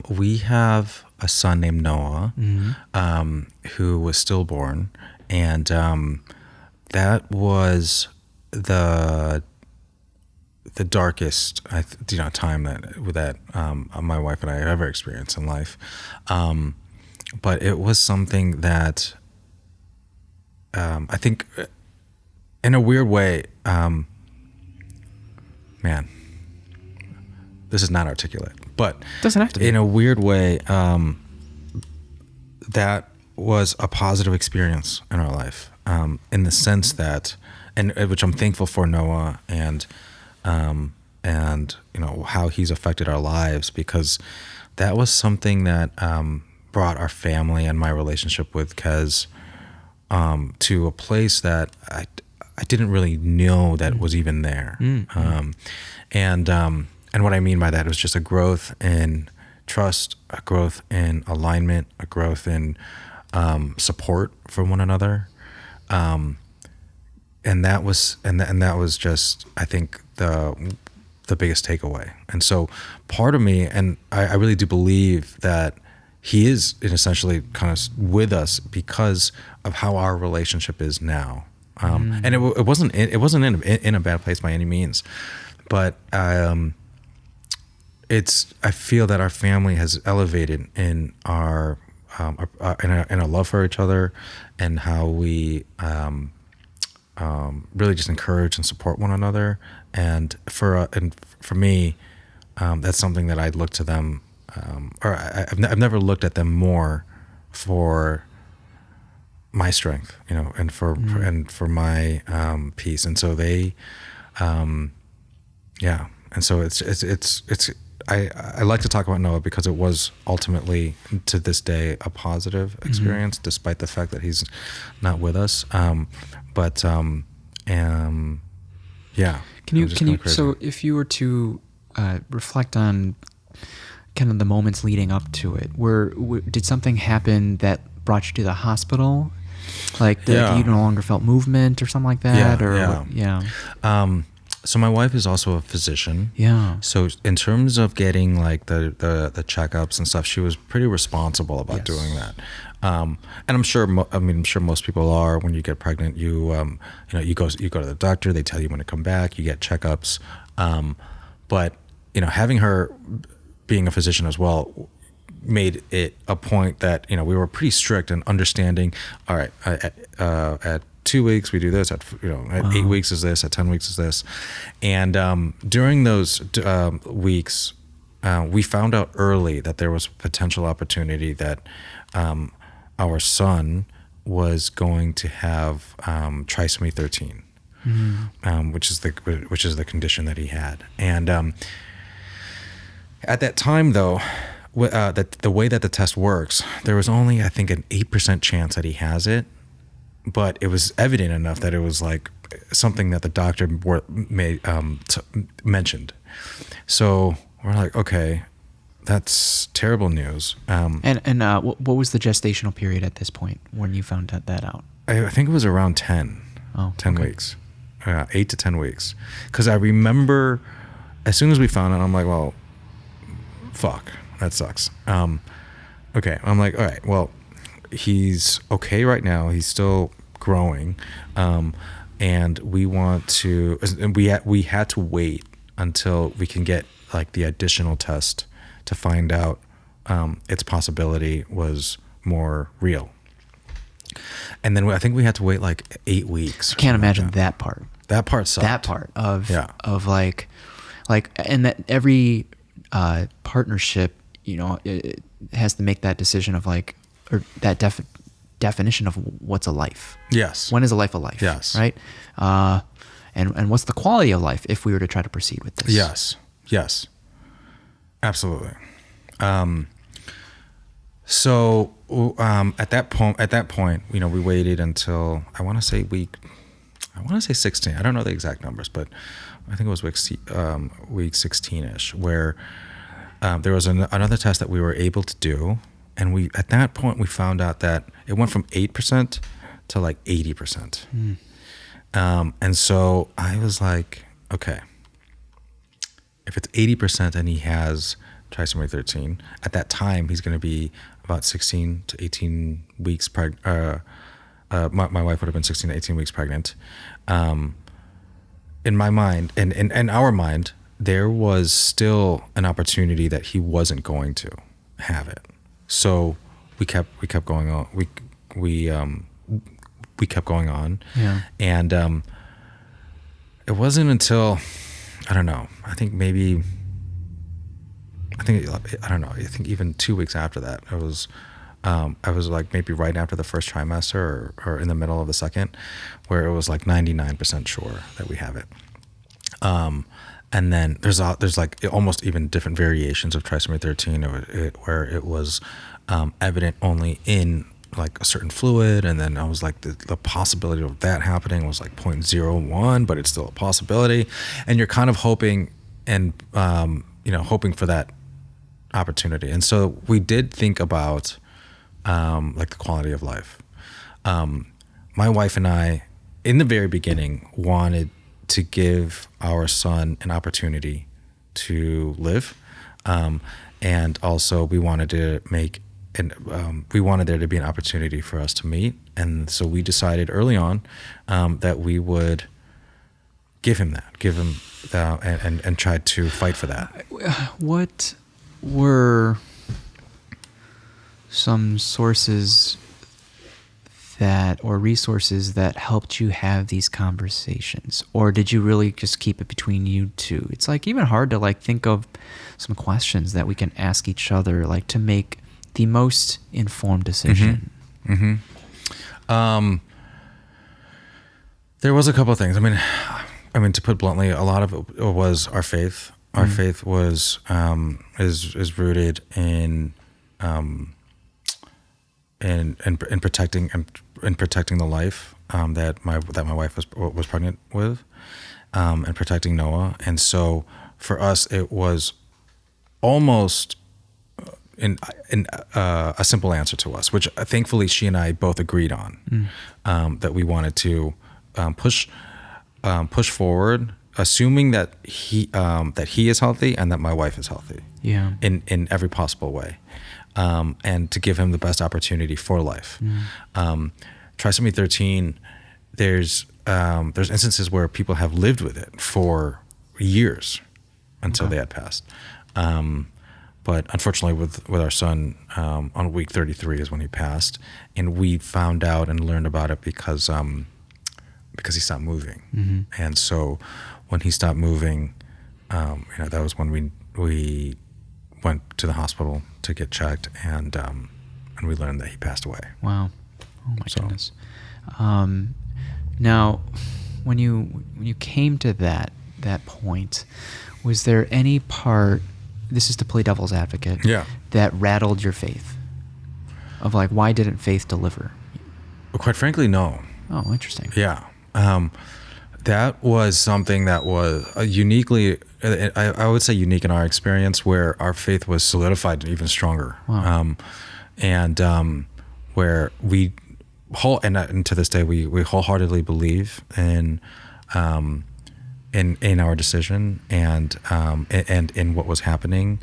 We have a son named Noah, who was stillborn, and that was the darkest time that my wife and I have ever experienced in life. But it was something that I think, in a weird way, man, this is not articulate, but doesn't have to be. In a weird way, that was a positive experience in our life, in the sense that, and which I'm thankful for Noah and how he's affected our lives, because that was something that brought our family and my relationship with Kez to a place that I didn't really know that was even there. And what I mean by that was just a growth in trust, a growth in alignment, a growth in support for one another. And that was just, I think, the biggest takeaway. And so part of me, and I really do believe that he is essentially kind of with us because of how our relationship is now. And it wasn't in a bad place by any means, but I feel that our family has elevated in our in our love for each other, and how we really just encourage and support one another. And for me, that's something that I'd look to them, or I've never looked at them more for my strength, and for my peace. And so they, and so it's I like to talk about Noah because it was ultimately, to this day, a positive experience, despite the fact that he's not with us. Can you so if you were to reflect on kind of the moments leading up to it, did something happen that brought you to the hospital? Like you no longer felt movement or something like that? So my wife is also a physician. Yeah. So in terms of getting like the checkups and stuff, she was pretty responsible about doing that. And I'm sure most people are. When you get pregnant, you go to the doctor. They tell you when to come back. You get checkups. But having her being a physician as well made it a point that we were pretty strict and understanding. All right, at 2 weeks we do this. At 8 weeks is this. At 10 weeks is this. And during those weeks, we found out early that there was potential opportunity that our son was going to have Trisomy 13, which is the condition that he had. And at that time, though, that the way that the test works, there was only, I think, an 8% chance that he has it, but it was evident enough that it was like something that the doctor mentioned. So we're like, okay, that's terrible news. What was the gestational period at this point when you found that out? I think it was around 10 weeks, 8 to 10 weeks. Because I remember as soon as we found out, I'm like, well, fuck, that sucks. Okay, I'm like, all right, well, he's okay right now. He's still growing, and we want to. And we had to wait until we can get like the additional test to find out its possibility was more real. And then I think we had to wait like 8 weeks. I can't imagine that part. That part sucked. That part of like, and that every partnership, it has to make that decision of like, or that definition of what's a life. Yes. When is a life a life? Yes. Right. And what's the quality of life if we were to try to proceed with this? Yes. Yes. Absolutely. So at that point, we waited until I want to say 16. I don't know the exact numbers, but I think it was week 16ish, where there was another test that we were able to do, and at that point we found out that it went from 8% to like 80%. And so I was like, okay, if it's 80% and he has trisomy 13. At that time, he's going to be about 16 to 18 weeks pregnant. My wife would have been 16 to 18 weeks pregnant. In my mind, and in our mind, there was still an opportunity that he wasn't going to have it. So we kept going on. We kept going on. Yeah. And it wasn't until, I don't know, I think even 2 weeks after that, I was like maybe right after the first trimester or in the middle of the second, where it was like 99% sure that we have it. And then there's like almost even different variations of trisomy 13 where it was evident only in like a certain fluid, and then I was like the possibility of that happening was like 0.01, but it's still a possibility, and you're kind of hoping and hoping for that opportunity. And so we did think about like the quality of life. My wife and I, in the very beginning, wanted to give our son an opportunity to live, and also we wanted to we wanted there to be an opportunity for us to meet. And so we decided early on that we would give him that, and tried to fight for that. What were some sources or resources that helped you have these conversations? Or did you really just keep it between you two? It's like even hard to like think of some questions that we can ask each other, like to make the most informed decision. Mm-hmm. There was a couple of things. I mean, to put bluntly, a lot of it was our faith. Our faith was is rooted in protecting the life that my wife was pregnant with, and protecting Noah. And so for us, it was almost a simple answer to us, which thankfully she and I both agreed on, that we wanted to push forward, assuming that he is healthy and that my wife is healthy, in every possible way, and to give him the best opportunity for life. Trisomy 13, there's instances where people have lived with it for years until they had passed. But unfortunately, with our son, on week 33 is when he passed, and we found out and learned about it because he stopped moving. And so when he stopped moving, that was when we went to the hospital to get checked, and we learned that he passed away. Wow! Oh my goodness. Now, when you came to that point, was there any part? This is to play devil's advocate. Yeah. That rattled your faith. Of like, why didn't faith deliver? Well, quite frankly, no. Oh, interesting. Yeah. That was something that was uniquely, I would say unique in our experience, where our faith was solidified even stronger. Wow. Where and to this day, we wholeheartedly believe in our decision and in what was happening.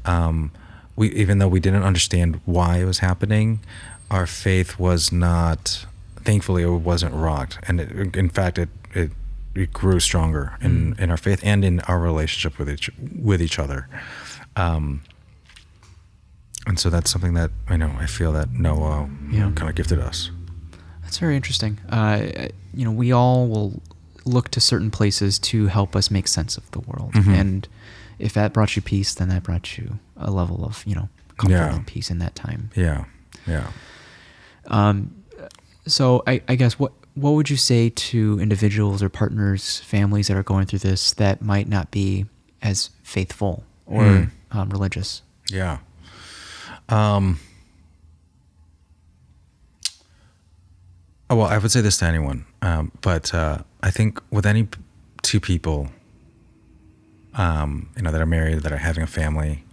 Even though we didn't understand why it was happening, our faith was not, thankfully it wasn't rocked. And in fact, it grew stronger in our faith and in our relationship with each other. And so that's something that I feel that Noah kind of gifted us. That's very interesting. We all will look to certain places to help us make sense of the world. And if that brought you peace, then that brought you a level of, comfort and peace in that time. Yeah. Yeah. So I guess what would you say to individuals or partners, families that are going through this that might not be as faithful or religious? Yeah. Well, I would say this to anyone, but I think with any two people, that are married, that are having a family,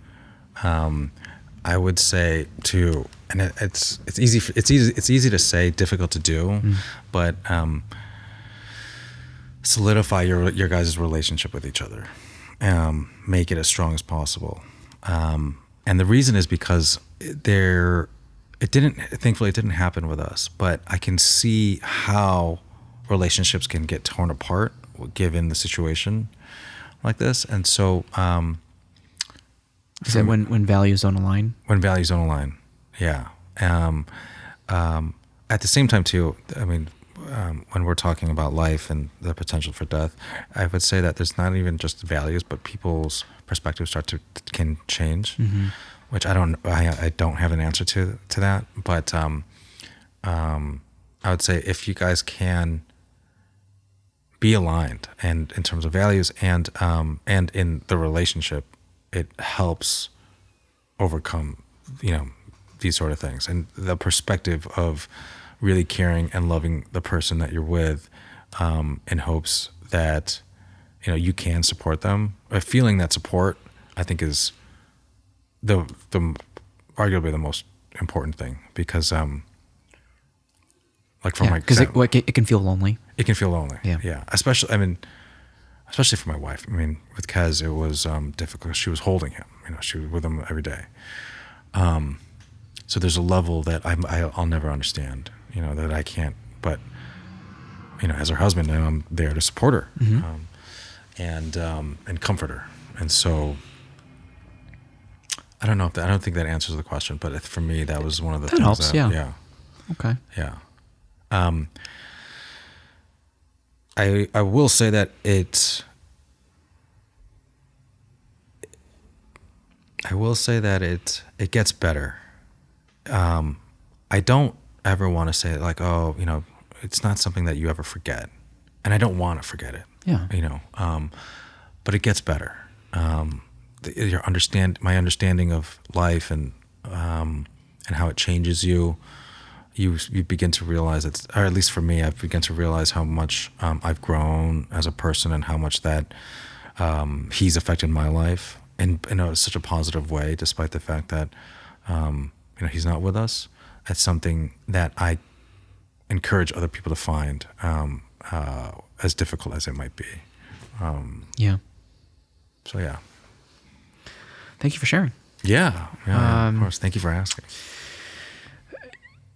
I would say to, and it's easy to say, difficult to do, but solidify your guys' relationship with each other, make it as strong as possible. And the reason is because thankfully it didn't happen with us, but I can see how relationships can get torn apart given the situation like this. And so, is it when values don't align? When values don't align. Yeah. At the same time too, I mean, when we're talking about life and the potential for death, I would say that there's not even just values, but people's perspectives can change, which I don't have an answer to that. But I would say if you guys can be aligned and in terms of values and in the relationship, it helps overcome, these sort of things. And the perspective of really caring and loving the person that you're with, in hopes that, you can support them. Feeling that support, I think, is the arguably the most important thing, because, like for because it can feel lonely. It can feel lonely. Yeah. Especially for my wife. I mean, with Kez, it was difficult. She was holding him. She was with him every day. So there's a level that I'll never understand. That I can't. But as her husband, I'm there to support her, and comfort her. And so I don't think that answers the question. But for me, that was one of the things helps. that, Yeah. Okay. Yeah. I will say that it gets better. I don't ever want to say like, oh, it's not something that you ever forget, and I don't want to forget it. Yeah. But it gets better. My understanding of life and how it changes you. You begin to realize or at least for me, I've begun to realize how much I've grown as a person and how much that he's affected my life in such a positive way, despite the fact that he's not with us. That's something that I encourage other people to find, as difficult as it might be. Yeah. So yeah. Thank you for sharing. Yeah. Of course. Thank you for asking.